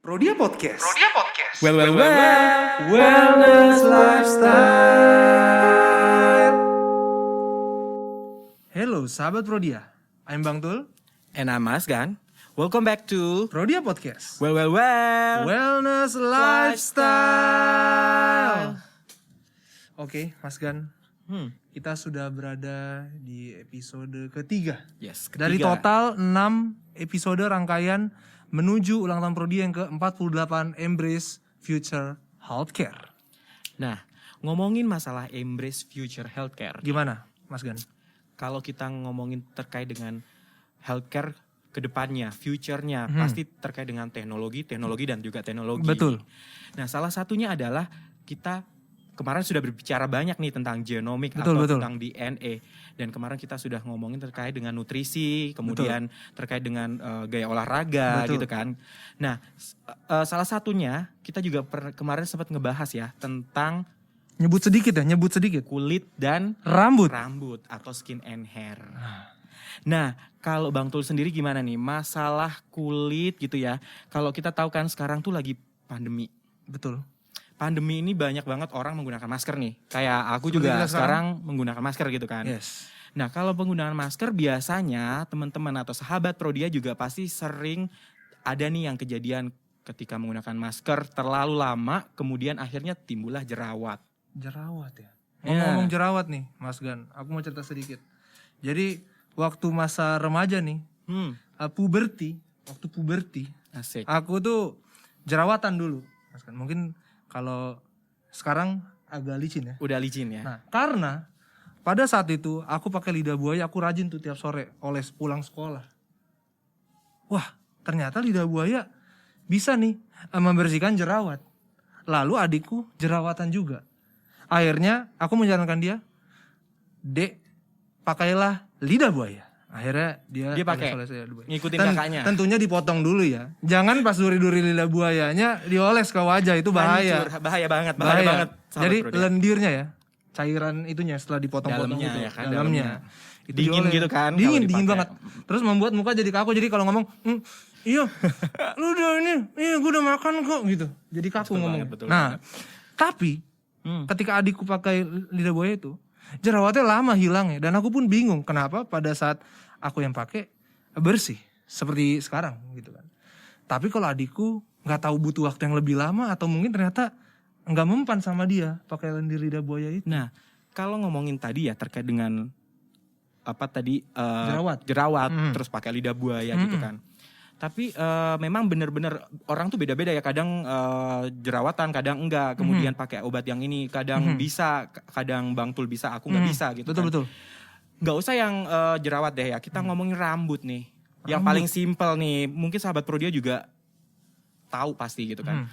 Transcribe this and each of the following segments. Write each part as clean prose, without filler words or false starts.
Prodia Podcast. Wellness lifestyle. Hello sahabat Prodia, I'm Bang Tul. And I'm Mas Gan. Welcome back to Prodia Podcast. Wellness Lifestyle. Oke, Mas Gan. Hmm. Kita sudah berada di episode ketiga. Yes, Dari total 6 episode rangkaian menuju ulang tahun Prodia yang ke-48 Embrace Future Healthcare. Nah, ngomongin masalah Embrace Future Healthcare. Gimana, Mas Gan? Kalau kita ngomongin terkait dengan healthcare ke depannya, future-nya, pasti terkait dengan teknologi dan juga teknologi. Betul. Nah, salah satunya adalah kita kemarin sudah berbicara banyak nih tentang genomik Betul. tentang DNA. Dan kemarin kita sudah ngomongin terkait dengan nutrisi, kemudian terkait dengan gaya olahraga. Betul. Gitu kan. Nah, salah satunya kita juga kemarin sempat ngebahas ya tentang Nyebut sedikit. kulit dan Rambut. atau skin and hair. Nah, kalau Bang Tul sendiri gimana nih masalah kulit gitu ya? Kalau kita tahu kan sekarang tuh lagi pandemi. Betul. Pandemi ini banyak banget orang menggunakan masker nih. Kayak aku Seperti juga kita sekarang menggunakan masker gitu kan. Yes. Nah, kalau penggunaan masker biasanya teman-teman atau sahabat Prodia juga pasti sering ada nih yang kejadian ketika menggunakan masker terlalu lama kemudian akhirnya timbullah jerawat. Jerawat ya. Ya. Ngomong-ngomong jerawat nih, Mas Gan. Aku mau cerita sedikit. Jadi waktu masa remaja nih, waktu puberti, Asik. aku tuh jerawatan dulu, Mas Gan. Mungkin kalau sekarang agak licin ya. Udah licin ya. Nah, karena pada saat itu aku pakai lidah buaya, aku rajin tuh tiap sore oles pulang sekolah. Wah, ternyata lidah buaya bisa nih membersihkan jerawat. Lalu adikku jerawatan juga. Akhirnya aku menyarankan dia, "Dek, pakailah lidah buaya." Akhirnya dia pakai, oles lidah buaya. ngikutin kakaknya. Tentunya dipotong dulu ya. Jangan pas duri-duri lidah buayanya dioles ke wajah, itu bahaya. Hancur, bahaya banget. Bahaya. sahabat Jadi Prodia. lendirnya ya, cairan itunya setelah dipotong-potong Dalamnya gitu, ya kan, dalamnya. Itu Dingin dioles. gitu kan, Dingin kalau dipakai. banget. Terus membuat muka jadi kaku. Jadi kalau ngomong, iya, lu udah iya gue udah makan kok gitu. Jadi kaku ngomong. betul Nah, tapi ketika adikku pakai lidah buaya itu, jerawatnya lama hilangnya. Dan aku pun bingung kenapa pada saat aku yang pakai bersih seperti sekarang gitu kan. Tapi kalau adikku nggak tahu butuh waktu yang lebih lama atau mungkin ternyata nggak mempan sama dia pakai lendir lidah buaya itu. Nah, kalau ngomongin tadi ya terkait dengan apa tadi Jerawat. terus pakai lidah buaya gitu kan. Tapi memang benar-benar orang tuh beda-beda ya. Kadang jerawatan, kadang enggak. Kemudian pakai obat yang ini, kadang bisa, kadang Bang Tul bisa, aku nggak bisa gitu. Betul. Nggak usah yang jerawat deh ya. Kita ngomongin rambut nih. Yang paling simpel nih. Mungkin sahabat Prodia juga tahu pasti gitu kan.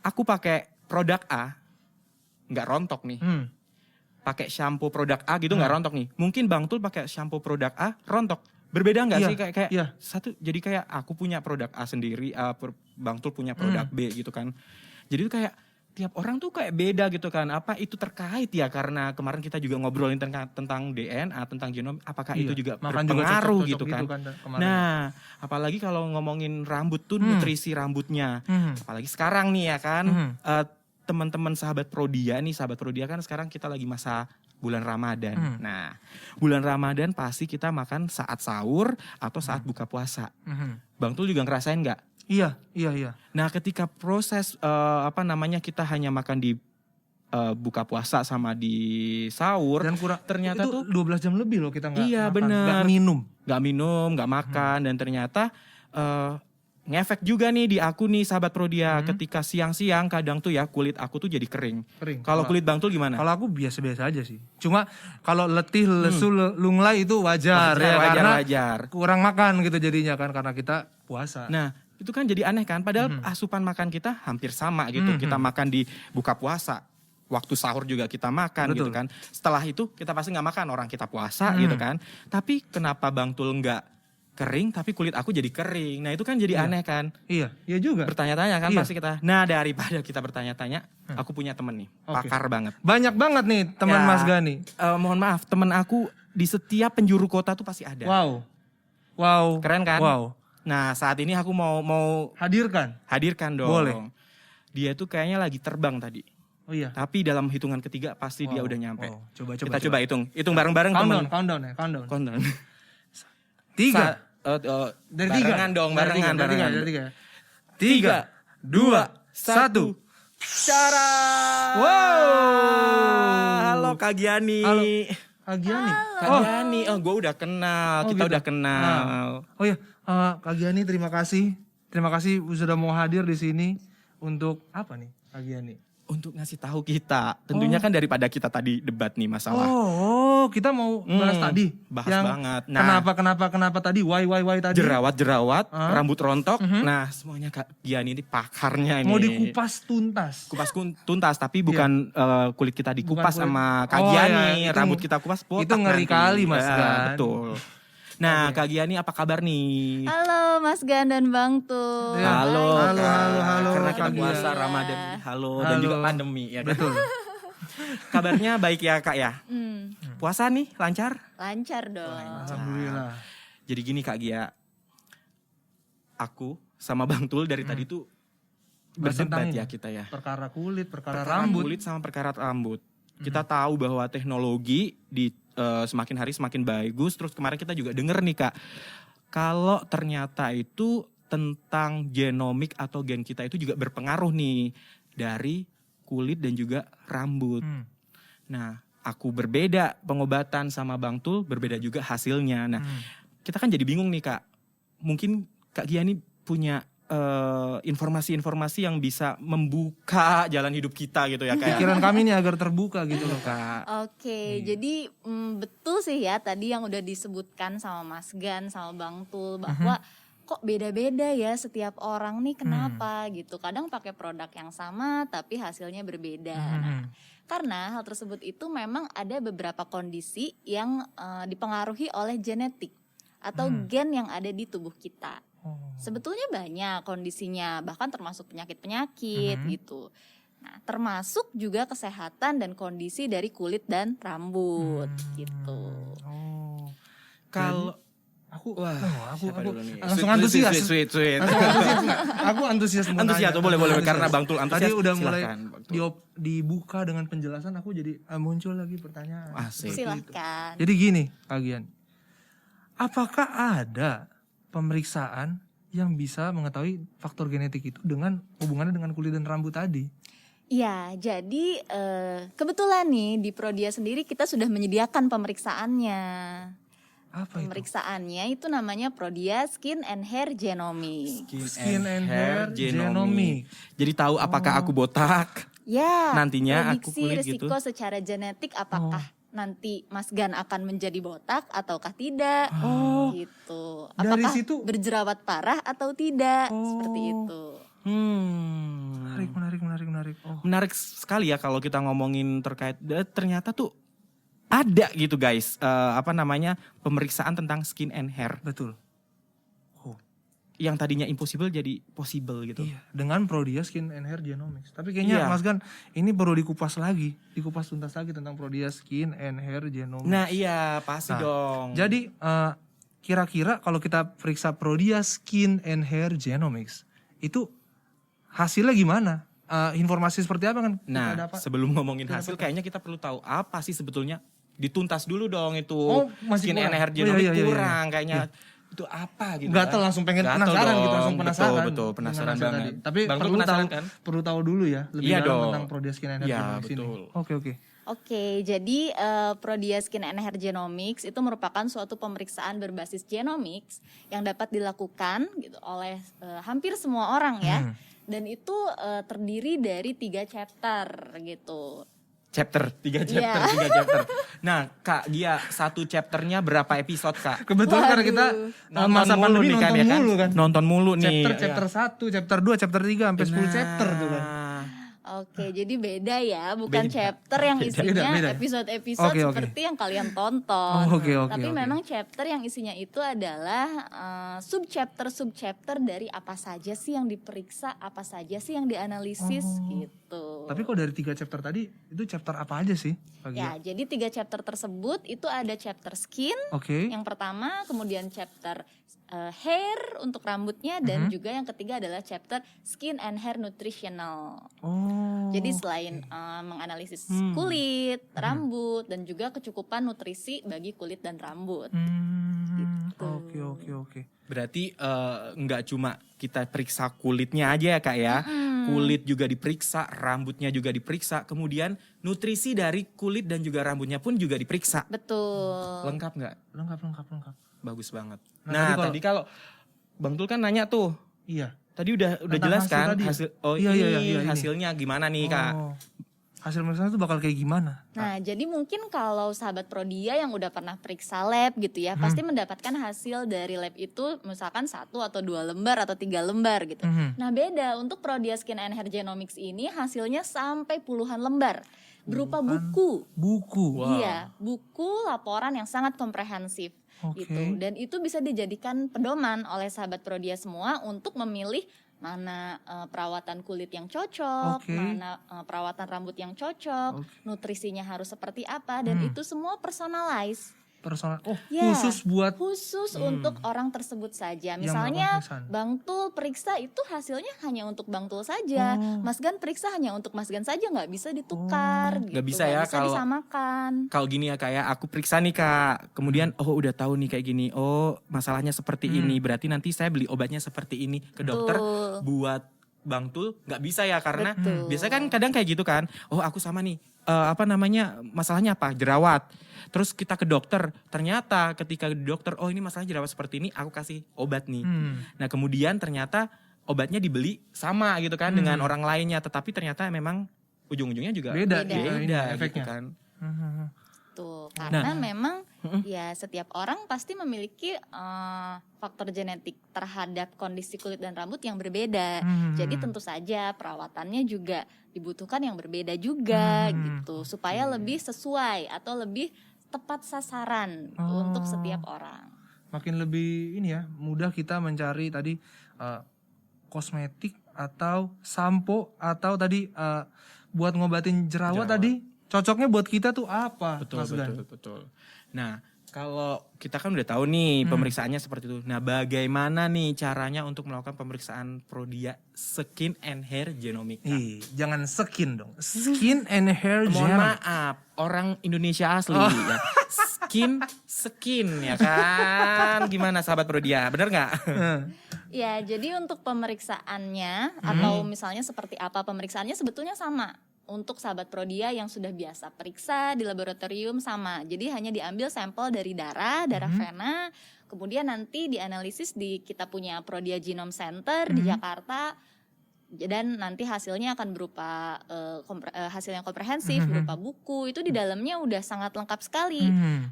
Aku pakai produk A, nggak rontok nih. Pakai shampoo produk A gitu nggak rontok nih. Mungkin Bang Tul pakai shampoo produk A rontok. Berbeda nggak Iya, sih kayak iya. satu, jadi kayak aku punya produk A sendiri, Bang Tul punya produk B gitu kan. Jadi itu kayak tiap orang tuh kayak beda gitu kan. Apa itu terkait ya karena kemarin kita juga ngobrolin tentang DNA, tentang genom, apakah itu juga Makan juga berpengaruh cocok-cocok gitu kan. kemarin. Nah, apalagi kalau ngomongin rambut tuh nutrisi rambutnya. Apalagi sekarang nih ya kan. Teman-teman sahabat Prodia kan sekarang kita lagi masa bulan Ramadan. Nah, bulan Ramadan pasti kita makan saat sahur atau saat buka puasa. Bang Tul juga ngerasain nggak? Iya. Nah, ketika proses kita hanya makan di buka puasa sama di sahur, Dan ternyata itu tuh 12 jam lebih loh kita nggak iya makan, bener, nggak minum. nggak makan, dan ternyata ngefek juga nih di aku nih sahabat Prodia. Ketika siang-siang kadang tuh ya kulit aku tuh jadi kering. Kalau kulit Bang Tul gimana? Kalau aku biasa-biasa aja sih. Cuma kalau letih, lesu, lunglai itu wajar ya, karena kurang makan gitu jadinya kan karena kita puasa. Nah, itu kan jadi aneh kan, padahal asupan makan kita hampir sama gitu. Kita makan di buka puasa, waktu sahur juga kita makan. Betul. Gitu kan. Setelah itu kita pasti nggak makan, orang kita puasa gitu kan. Tapi kenapa Bang Tul nggak kering tapi kulit aku jadi kering? Nah itu kan jadi aneh kan. Iya juga. Bertanya-tanya kan Iya. pasti kita. Nah daripada kita bertanya-tanya, aku punya temen nih, pakar banget. Banyak banget nih teman Ya, Mas Gani. Mohon maaf, temen aku di setiap penjuru kota tuh pasti ada. Wow. Keren kan? Wow. Nah, saat ini aku mau hadirkan dong. Boleh. Dia tuh kayaknya lagi terbang tadi. Oh iya. Tapi dalam hitungan ketiga pasti dia udah nyampe. Coba. Kita coba hitung bareng-bareng teman. Countdown. Countdown. 3. Dari 3. Barengan dong, barengan. Dari 3. 2, 1. Cara. Wow. Halo Kak Giani. Halo. Kak Giani. Kak Giani, gue udah kenal. Kita gitu. udah kenal. Oh iya, Kak Giani terima kasih. Terima kasih sudah mau hadir di sini untuk apa nih, Kak Giani? Untuk ngasih tahu kita, tentunya kan daripada kita tadi debat nih masalah. Kita mau bahas tadi. Bahas banget. Nah, Kenapa tadi? Why tadi? Jerawat, rambut rontok. Nah, semuanya Kak Giani ini pakarnya ini. Mau dikupas tuntas. Tuntas, tapi bukan kulit kita dikupas Bukan kulit. sama Kak Giani. Ya, rambut kita kupas botak. Itu ngeri nanti. kali Mas Gan. Betul. Nah, Kak Giani apa kabar nih? Halo Mas Gan dan Bang Tuh. Ya. Halo, Halo, Kak. halo, Karena kita Kak puasa Gia. Ramadan. Halo, dan juga pandemi ya kan? Betul. Kabarnya baik ya Kak ya? Puasa nih lancar? Lancar dong. Alhamdulillah. Jadi gini Kak Gia, aku sama Bang Tul dari tadi tuh berdebat Tentang ya ini, kita ya. Perkara kulit, perkara Perkara rambut. kulit sama perkara rambut. Kita tahu bahwa teknologi di semakin hari semakin bagus. Terus kemarin kita juga denger nih Kak, kalau ternyata itu tentang genomik atau gen kita itu juga berpengaruh nih dari kulit dan juga rambut. Nah, aku berbeda pengobatan sama Bang Tul, berbeda juga hasilnya. Nah, kita kan jadi bingung nih Kak. Mungkin Kak Giani punya informasi-informasi yang bisa membuka jalan hidup kita gitu ya Kak. Pikiran kami nih agar terbuka gitu loh Kak. Oke, jadi betul sih ya tadi yang udah disebutkan sama Mas Gan sama Bang Tul bahwa kok beda-beda ya setiap orang nih kenapa gitu. Kadang pakai produk yang sama tapi hasilnya berbeda. Nah, karena hal tersebut itu memang ada beberapa kondisi yang dipengaruhi oleh genetik atau gen yang ada di tubuh kita. Sebetulnya banyak kondisinya, bahkan termasuk penyakit-penyakit gitu. Nah, termasuk juga kesehatan dan kondisi dari kulit dan rambut gitu. Kalau Aku siapa dulu nih? langsung antusias. Sweet. Aku antusias mau Antusias nanya. boleh Antusias. karena Bang Tul antusias. Tadi udah mulai Silahkan, Bang Tul. dibuka dengan penjelasan, aku jadi muncul lagi pertanyaan. Asik. Silahkan. Jadi gini, Kagian. Apakah ada pemeriksaan yang bisa mengetahui faktor genetik itu dengan hubungannya dengan kulit dan rambut tadi? Ya, jadi kebetulan nih di Prodia sendiri kita sudah menyediakan pemeriksaannya. Apa itu? Pemeriksaannya itu namanya Prodia Skin and Hair Genomics. Skin and Hair Genomics. Jadi tahu apakah aku botak? Ya, Nantinya aku prediksi kulit risiko gitu. secara genetik apakah nanti Mas Gan akan menjadi botak ataukah tidak? Gitu. Dari Apakah situ- berjerawat parah atau tidak? Seperti itu. Menarik. Menarik sekali ya kalau kita ngomongin terkait ternyata tuh ada gitu guys, pemeriksaan tentang skin and hair Betul. yang tadinya impossible jadi possible gitu. Iya, dengan Prodia Skin and Hair Genomics. Tapi kayaknya Iya. Mas Gan ini perlu dikupas tuntas lagi tentang Prodia Skin and Hair Genomics. Nah iya pasti Nah, dong. Jadi kira-kira kalau kita periksa Prodia Skin and Hair Genomics itu hasilnya gimana? Informasi seperti apa kan? kita Nah dapat? sebelum ngomongin kita hasil dapat. kayaknya kita perlu tahu apa sih sebetulnya, dituntas dulu dong itu masih skin and kurang. hair Oh, genomics iya. kurang kayaknya. Itu apa gitu Gatel kan? langsung pengen Gatel penasaran gitu, dong. langsung penasaran. Betul penasaran dengan hasil banget. tadi. Tapi Bang Tul perlu penasaran tahu kan? perlu tahu dulu ya lebih Iya dalam dong. tentang Prodia Skin and Hair Iya, Genomics betul. ini. Oke. Oke, jadi Prodia Skin and Hair Genomics itu merupakan suatu pemeriksaan berbasis genomics yang dapat dilakukan gitu oleh hampir semua orang ya. Dan itu terdiri dari 3 chapter gitu. Chapter 3 chapter Iya. 3 chapter. Nah Kak Gia, satu chapternya berapa episode Kak? Kebetulan karena kita masa pandemi nonton mulu kan. Nonton mulu nih. Chapter 1, chapter 2, chapter 3 sampai 10 chapter tuh kan. Oke, jadi beda ya, bukan Beda. chapter yang isinya Beda. episode-episode Oke. seperti yang kalian tonton. Oke. Tapi memang chapter yang isinya itu adalah sub-chapter dari apa saja sih yang diperiksa, apa saja sih yang dianalisis gitu. Tapi kok dari 3 chapter tadi itu chapter apa aja sih? Pak Gia? Ya, jadi 3 chapter tersebut itu ada chapter skin Oke. yang pertama, kemudian chapter hair untuk rambutnya, dan juga yang ketiga adalah chapter skin and hair nutritional. Oh. Jadi selain menganalisis kulit, rambut, dan juga kecukupan nutrisi bagi kulit dan rambut. Gitu. Oke. Berarti nggak cuma kita periksa kulitnya aja ya Kak ya. Kulit juga diperiksa, rambutnya juga diperiksa, kemudian nutrisi dari kulit dan juga rambutnya pun juga diperiksa. Betul. Lengkap nggak? Lengkap. Bagus banget. Nah, Nah, tadi kalau Bang Tul kan nanya tuh. Iya. Tadi udah Tentang jelas hasil kan tadi ya? hasil. Oh Iya, ini iya, ini. hasilnya gimana nih Kak? Oh. Hasil pemeriksaan itu bakal kayak gimana? Nah, jadi mungkin kalau sahabat Prodia yang udah pernah periksa lab gitu ya, pasti mendapatkan hasil dari lab itu misalkan 1 atau 2 lembar atau 3 lembar gitu. Nah, beda untuk Prodia Skin and Hair Genomics ini hasilnya sampai puluhan lembar berupa buku. Buku. Iya, buku laporan yang sangat komprehensif. Oke. Gitu. Dan itu bisa dijadikan pedoman oleh sahabat Prodia semua untuk memilih mana perawatan kulit yang cocok, Oke. mana perawatan rambut yang cocok, nutrisinya harus seperti apa, dan itu semua personalize. Personal. Oh, Ya, khusus buat khusus untuk orang tersebut saja. Misalnya melakukan pemeriksaan. Bang Tul periksa itu hasilnya hanya untuk Bang Tul saja, Mas Gan periksa hanya untuk Mas Gan saja, nggak bisa ditukar. Gitu. Nggak bisa ya Nggak bisa kalau- disamakan. Kalau gini ya kayak aku periksa nih Kak, kemudian oh udah tahu nih kayak gini, oh masalahnya seperti ini, berarti nanti saya beli obatnya seperti ini ke dokter. Betul. Buat Bang Tul nggak bisa ya karena Betul. biasanya kan kadang kayak gitu kan, oh aku sama nih masalahnya apa, jerawat, terus kita ke dokter, ternyata ketika ke dokter oh ini masalah jerawat seperti ini, aku kasih obat nih. Nah kemudian ternyata obatnya dibeli sama gitu kan dengan orang lainnya, tetapi ternyata memang ujung-ujungnya juga Beda Beda. gitu ini gitu efeknya. kan. Tuh, karena memang ya setiap orang pasti memiliki faktor genetik terhadap kondisi kulit dan rambut yang berbeda. Jadi tentu saja perawatannya juga dibutuhkan yang berbeda juga gitu, supaya lebih sesuai atau lebih tepat sasaran untuk setiap orang. Makin lebih ini ya, mudah kita mencari tadi kosmetik atau sampo atau tadi buat ngobatin jerawat tadi. Cocoknya buat kita tuh apa? Betul, Mas Gan? betul. Nah, kalau kita kan udah tahu nih pemeriksaannya seperti itu. Nah, bagaimana nih caranya untuk melakukan pemeriksaan Prodia Skin and Hair Genomics? Jangan skin dong. Skin and hair Mohon genomics. maaf, orang Indonesia asli ya. Skin ya kan? Gimana sahabat Prodia? Bener nggak? Ya, jadi untuk pemeriksaannya atau misalnya seperti apa pemeriksaannya sebetulnya sama. Untuk sahabat Prodia yang sudah biasa periksa di laboratorium sama. Jadi hanya diambil sampel dari darah vena, kemudian nanti dianalisis di kita punya Prodia Genome Center di Jakarta. Dan nanti hasilnya akan berupa hasil yang komprehensif, berupa buku. Itu di dalamnya udah sangat lengkap sekali.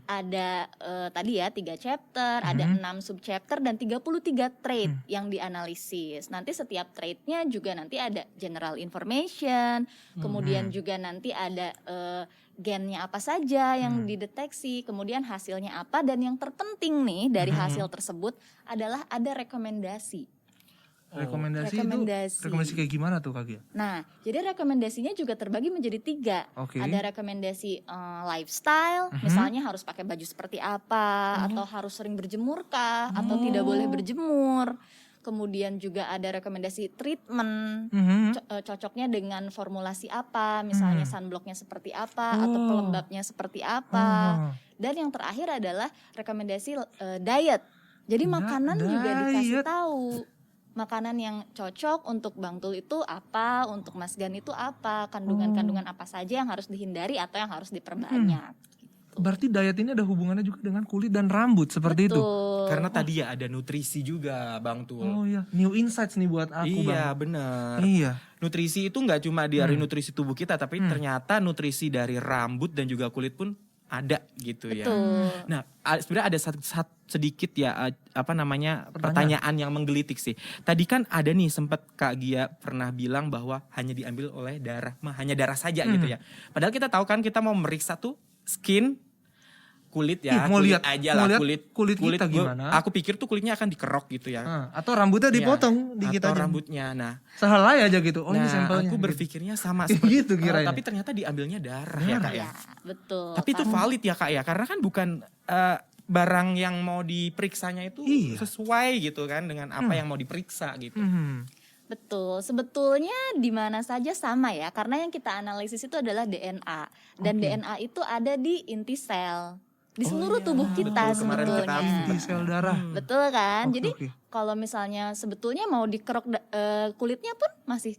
Ada tadi ya 3 chapter, ada 6 subchapter dan 33 trait yang dianalisis. Nanti setiap traitnya juga nanti ada general information, kemudian juga nanti ada gennya apa saja yang dideteksi, kemudian hasilnya apa, dan yang terpenting nih dari hasil tersebut adalah ada rekomendasi. Rekomendasi kayak gimana tuh Kak Gia? Nah, jadi rekomendasinya juga terbagi menjadi 3. Oke. Ada rekomendasi lifestyle, misalnya harus pakai baju seperti apa, atau harus sering berjemur kah, atau tidak boleh berjemur. Kemudian juga ada rekomendasi treatment, cocoknya dengan formulasi apa, misalnya sunblocknya seperti apa, atau pelembabnya seperti apa. Dan yang terakhir adalah rekomendasi diet. Jadi makanan juga dikasih tahu. Makanan yang cocok untuk Bang Tul itu apa, untuk Mas Gan itu apa, kandungan-kandungan apa saja yang harus dihindari atau yang harus diperbanyak. Berarti diet ini ada hubungannya juga dengan kulit dan rambut seperti itu. Karena tadi ya ada nutrisi juga Bang Tul. Oh iya, new insights nih buat aku Bang. Iya bener. Iya. Nutrisi itu nggak cuma dari nutrisi tubuh kita, tapi ternyata nutrisi dari rambut dan juga kulit pun ada gitu ya. Nah, sebenarnya ada sedikit ya pertanyaan yang menggelitik sih. Tadi kan ada nih sempat Kak Gia pernah bilang bahwa hanya diambil oleh darah, hanya darah saja gitu ya. Padahal kita tahu kan kita mau meriksa tuh skin, kulit ya, Mau kulit lihat- aja mau lah, lihat kulit kita gua- gimana? Aku pikir tuh kulitnya akan dikerok gitu ya. Atau rambutnya dipotong dikit atau aja. rambutnya. Nah, Sehelai aja gitu. Oh ini sampelnya. aku gitu. berpikirnya sama seperti Gitu kirain. tapi ternyata diambilnya darah ya Kak ya. Ya, betul. Tapi itu valid ya Kak ya, karena kan bukan barang yang mau diperiksanya itu Iya. sesuai gitu kan dengan apa yang mau diperiksa gitu. Betul, sebetulnya di mana saja sama ya, karena yang kita analisis itu adalah DNA dan DNA itu ada di inti sel di seluruh tubuh kita betul, kemarin kita sebetulnya. Di sel darah. Betul kan? Oke, Jadi oke. kalau misalnya sebetulnya mau dikerok kulitnya pun masih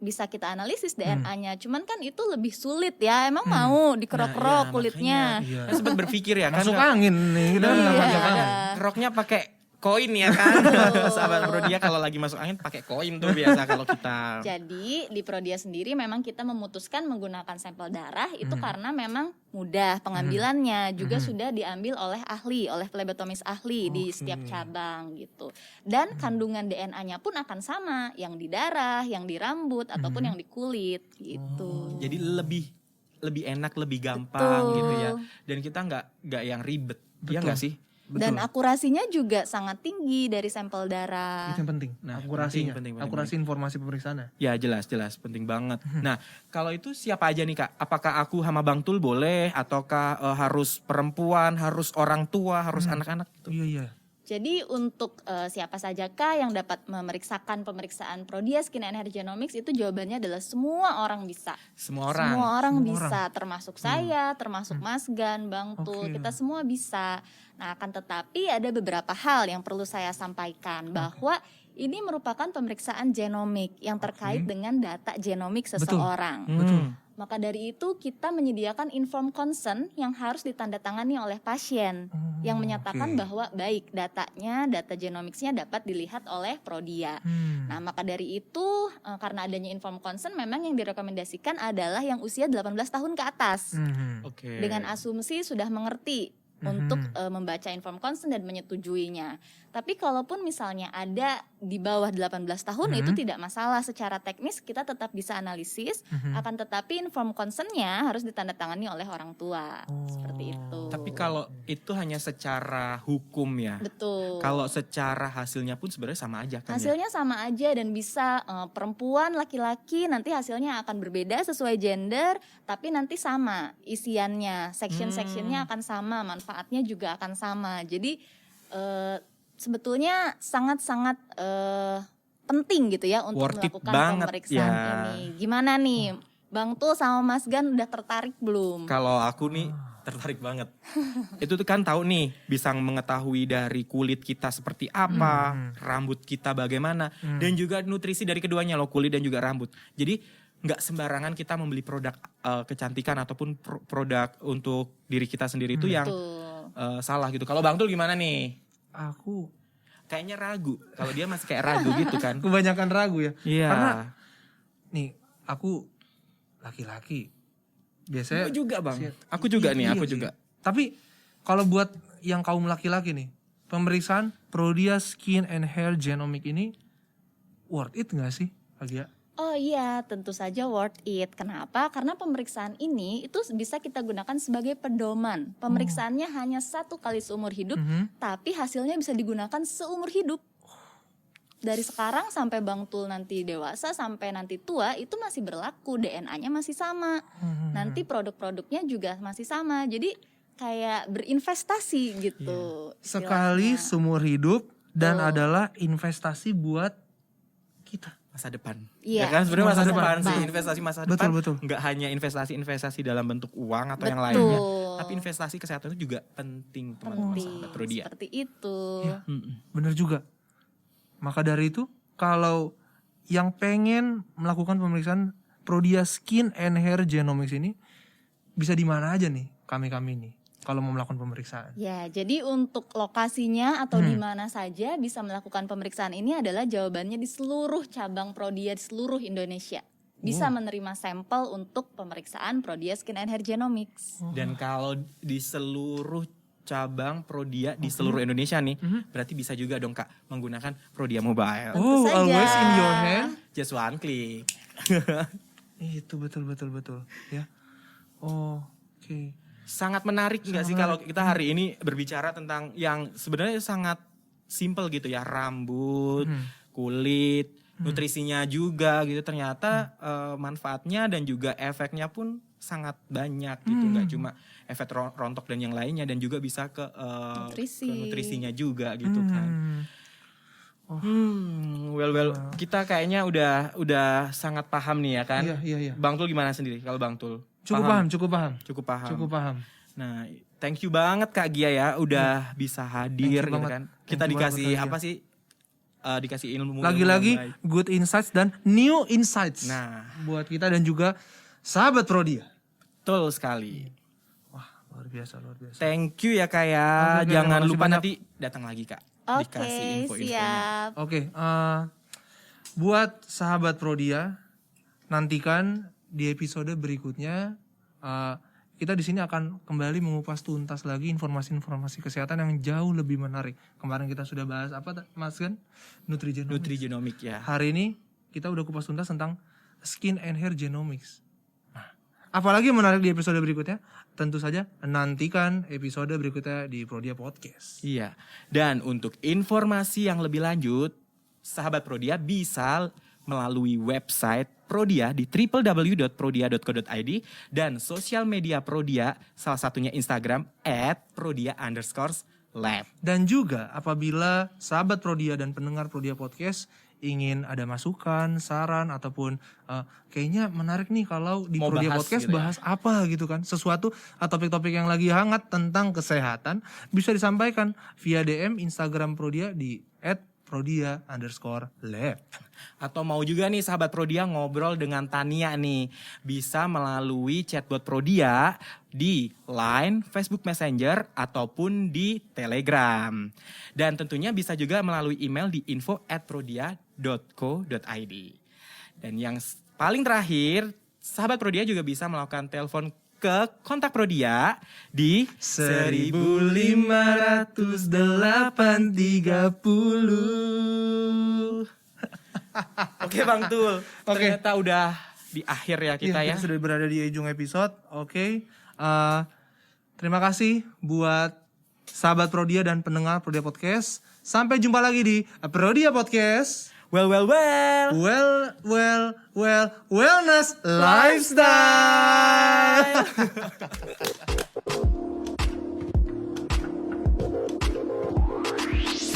bisa kita analisis DNA-nya. Cuman kan itu lebih sulit ya. Emang mau dikerok-kerok Nah, iya, kulitnya. makanya. Saya sempat berpikir ya kan Masuk angin nih, kita kan nggak Iya. masuk angin. roknya pakai koin ya kan. Sahabat Prodia kalau lagi masuk angin pakai koin tuh biasa kalau kita. Jadi di Prodia sendiri memang kita memutuskan menggunakan sampel darah itu karena memang mudah pengambilannya, juga sudah diambil oleh ahli, oleh flebotomis ahli di setiap cabang gitu. Dan kandungan DNA-nya pun akan sama, yang di darah, yang di rambut ataupun yang di kulit gitu. Jadi lebih enak, lebih gampang Betul. gitu ya. Dan kita nggak yang ribet. Iya nggak sih? Dan akurasinya juga sangat tinggi dari sampel darah. Itu yang penting. Nah, akurasinya, penting. akurasi informasi pemeriksaannya. Ya jelas penting banget. Nah kalau itu siapa aja nih Kak? Apakah aku sama Bang Tul boleh? Ataukah harus perempuan, harus orang tua, harus anak-anak? Gitu? Iya. Jadi untuk siapa sajakah yang dapat memeriksakan pemeriksaan Prodia Skin and Hair Genomics, itu jawabannya adalah semua orang bisa. Semua orang. Semua orang Semua bisa, termasuk saya, termasuk Mas Gan, Bang Tul, Oke. kita semua bisa. Nah, akan tetapi ada beberapa hal yang perlu saya sampaikan bahwa ini merupakan pemeriksaan genomik yang terkait dengan data genomik seseorang. Betul. Maka dari itu kita menyediakan inform consent yang harus ditandatangani oleh pasien yang menyatakan bahwa baik datanya, data genomicsnya dapat dilihat oleh Prodia. Nah, maka dari itu karena adanya inform consent memang yang direkomendasikan adalah yang usia 18 tahun ke atas. Oke. Dengan asumsi sudah mengerti untuk membaca inform consent dan menyetujuinya. Tapi kalaupun misalnya ada di bawah 18 tahun itu tidak masalah, secara teknis kita tetap bisa analisis, akan tetapi inform consent-nya harus ditandatangani oleh orang tua. Seperti itu. Tapi kalau itu hanya secara hukum ya. Betul. Kalau secara hasilnya pun sebenarnya sama aja kan ya. Hasilnya sama aja dan bisa perempuan, laki-laki nanti hasilnya akan berbeda sesuai gender, tapi nanti sama isiannya, section-sectionnya akan sama, manfaatnya juga akan sama. Jadi sebetulnya sangat-sangat penting gitu ya untuk Worth it melakukan banget pemeriksaan ya. ini. Gimana nih, Bang Tul sama Mas Gan udah tertarik belum? Kalau aku nih tertarik banget. Itu tuh kan tahu nih bisa mengetahui dari kulit kita seperti apa, rambut kita bagaimana, dan juga nutrisi dari keduanya loh, kulit dan juga rambut. Jadi nggak sembarangan kita membeli produk kecantikan ataupun produk untuk diri kita sendiri itu yang salah gitu. Kalau Bang Tul gimana nih? Aku Kayaknya ragu. Kalau dia masih kayak ragu gitu kan. kebanyakan ragu ya. Iya. Karena nih aku laki-laki. Biasanya Aku juga Bang. Siap. Aku juga nih, Iya aku sih. juga. Tapi kalau buat yang kaum laki-laki nih, pemeriksaan Prodia Skin and Hair Genomic ini worth it gak sih, Agia? Oh iya, tentu saja worth it. Kenapa? Karena pemeriksaan ini itu bisa kita gunakan sebagai pedoman. Pemeriksaannya hanya 1 kali seumur hidup, tapi hasilnya bisa digunakan seumur hidup. Dari sekarang sampai Bang Tul nanti dewasa, sampai nanti tua, itu masih berlaku. DNA-nya masih sama. Nanti produk-produknya juga masih sama. Jadi kayak berinvestasi gitu. Sekali istilahnya. seumur hidup dan adalah investasi buat kita. Masa depan. Iya, Ya kan sebenarnya masa masa depan sih, depan. investasi masa Betul, depan. betul. Nggak hanya investasi dalam bentuk uang atau yang Betul. lainnya, tapi investasi kesehatan itu juga penting teman-teman Penting. sahabat Prodia. Seperti itu. Bener juga. Maka dari itu, kalau yang pengen melakukan pemeriksaan Prodia Skin and Hair Genomics ini, bisa di mana aja nih kami-kami nih kalau mau melakukan pemeriksaan? Ya, jadi untuk lokasinya atau di mana saja bisa melakukan pemeriksaan ini adalah jawabannya di seluruh cabang Prodia di seluruh Indonesia. Bisa menerima sampel untuk pemeriksaan Prodia Skin and Hair Genomics. Dan kalau di seluruh cabang Prodia di seluruh Indonesia nih, berarti bisa juga dong Kak menggunakan Prodia Mobile. Oh, saja. always in your hand. Just one click. Itu betul ya. Oh, oke. Sangat menarik nggak sih kalau kita hari ini berbicara tentang yang sebenarnya sangat simple gitu ya, rambut, kulit, nutrisinya juga gitu, ternyata manfaatnya dan juga efeknya pun sangat banyak gitu, nggak cuma efek rontok dan yang lainnya, dan juga bisa ke nutrisinya juga gitu kan. Well, kita kayaknya udah sangat paham nih ya kan. Iya. Bang Tul gimana sendiri kalau Bang Tul? Cukup paham. Nah, thank you banget Kak Gia ya udah bisa hadir gitu banget. kan. Kita dikasih apa sih? Dikasih ilmu. Lagi-lagi good insights dan new insights. Nah, buat kita dan juga sahabat Prodia. betul sekali. Wah, luar biasa. Thank you ya Kak ya. Oke, Jangan makasih lupa banyak. nanti datang lagi Kak. Dikasih Oke, info-infonya. siap. Oke, buat sahabat Prodia, nantikan di episode berikutnya kita di sini akan kembali mengupas tuntas lagi informasi-informasi kesehatan yang jauh lebih menarik. Kemarin kita sudah bahas apa Mas Gan? Nutrigenomic ya. Hari ini kita udah kupas tuntas tentang skin and hair genomics. Nah, apalagi menarik di episode berikutnya? Tentu saja nantikan episode berikutnya di Prodia Podcast. Iya. Dan untuk informasi yang lebih lanjut, sahabat Prodia bisa melalui website Prodia di www.prodia.co.id dan sosial media Prodia, salah satunya Instagram @prodia_lab. Dan juga apabila sahabat Prodia dan pendengar Prodia Podcast ingin ada masukan, saran, ataupun kayaknya menarik nih kalau di Mau Prodia bahas Podcast gitu ya. bahas apa gitu kan. Sesuatu atau topik-topik yang lagi hangat tentang kesehatan bisa disampaikan via DM Instagram Prodia di @prodia_lab. Atau mau juga nih sahabat Prodia ngobrol dengan Tania nih, bisa melalui chatbot Prodia di Line, Facebook Messenger, ataupun di Telegram. Dan tentunya bisa juga melalui email di info@prodia.co.id. Dan yang paling terakhir, sahabat Prodia juga bisa melakukan telepon ke kontak Prodia di 150830. Oke Bang Tul, Oke. ternyata udah di akhir ya kita ya. Kita sudah berada di ujung episode. Oke. Terima kasih buat sahabat Prodia dan pendengar Prodia Podcast. Sampai jumpa lagi di Prodia Podcast. Well. Wellness lifestyle.